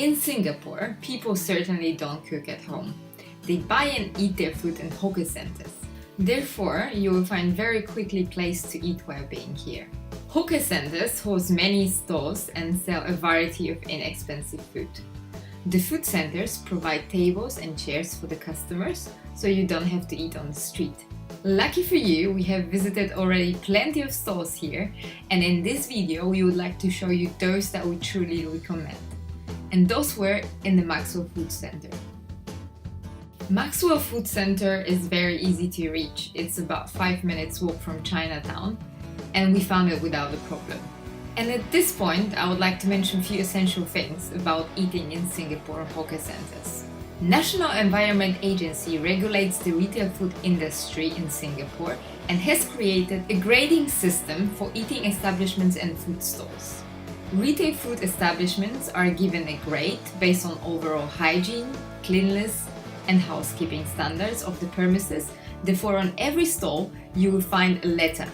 In Singapore, people certainly don't cook at home. They buy and eat their food in hawker centers. Therefore, you will find very quickly places to eat while being here. Hawker centers host many stores and sell a variety of inexpensive food. The food centers provide tables and chairs for the customers, so you don't have to eat on the street. Lucky for you, we have visited already plenty of stores here, and in this video we would like to show you those that we truly recommend. And those were in the Maxwell Food Center. Maxwell Food Center is very easy to reach. It's about 5 minutes walk from Chinatown, and we found it without a problem. And at this point, I would like to mention a few essential things about eating in Singapore hawker centers. National Environment Agency regulates the retail food industry in Singapore and has created a grading system for eating establishments and food stalls. Retail food establishments are given a grade based on overall hygiene, cleanliness, and housekeeping standards of the premises. Therefore, on every stall, you will find a letter.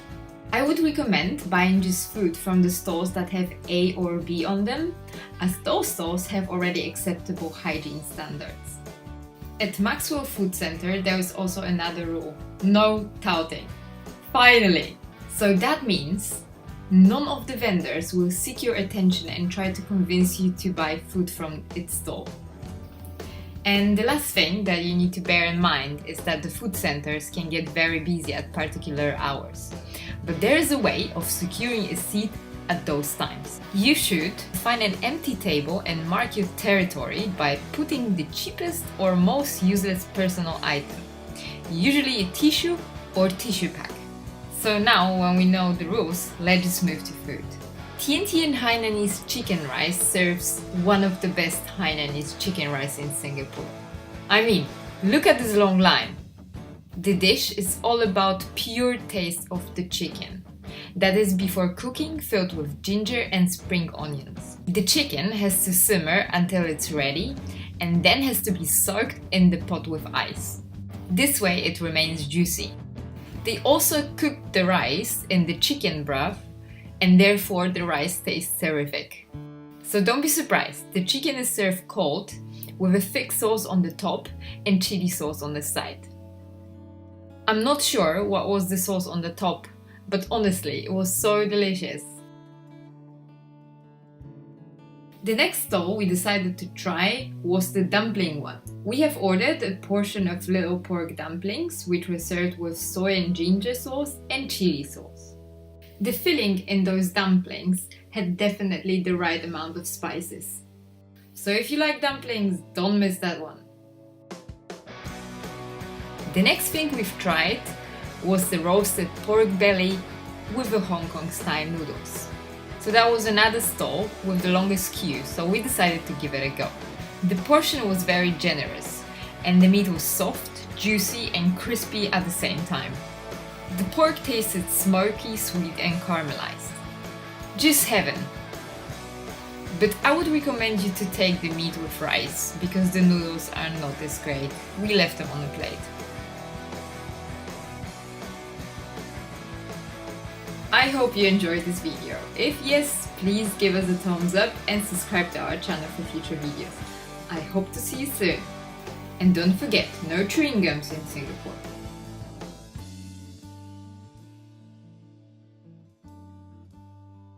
I would recommend buying just food from the stalls that have A or B on them, as those stalls have already acceptable hygiene standards. At Maxwell Food Center, there is also another rule: no touting. Finally! So that means none of the vendors will seek your attention and try to convince you to buy food from its stall. And the last thing that you need to bear in mind is that the food centers can get very busy at particular hours. But there is a way of securing a seat at those times. You should find an empty table and mark your territory by putting the cheapest or most useless personal item, usually a tissue or tissue pack. So now, when we know the rules, let's just move to food. Tian Hainanese chicken rice serves one of the best Hainanese chicken rice in Singapore. I mean, look at this long line. The dish is all about pure taste of the chicken. That is before cooking, filled with ginger and spring onions. The chicken has to simmer until it's ready and then has to be soaked in the pot with ice. This way it remains juicy. They also cook the rice in the chicken broth, and therefore the rice tastes terrific. So don't be surprised, the chicken is served cold with a thick sauce on the top and chili sauce on the side. I'm not sure what was the sauce on the top, but honestly, it was so delicious. The next stall we decided to try was the dumpling one. We have ordered a portion of little pork dumplings, which were served with soy and ginger sauce and chili sauce. The filling in those dumplings had definitely the right amount of spices. So if you like dumplings, don't miss that one. The next thing we've tried was the roasted pork belly with the Hong Kong style noodles. So that was another stall with the longest queue, so we decided to give it a go. The portion was very generous and the meat was soft, juicy and crispy at the same time. The pork tasted smoky, sweet and caramelized. Just heaven! But I would recommend you to take the meat with rice, because the noodles are not this great. We left them on the plate. I hope you enjoyed this video. If yes, please give us a thumbs up and subscribe to our channel for future videos. I hope to see you soon. And don't forget, no chewing gums in Singapore.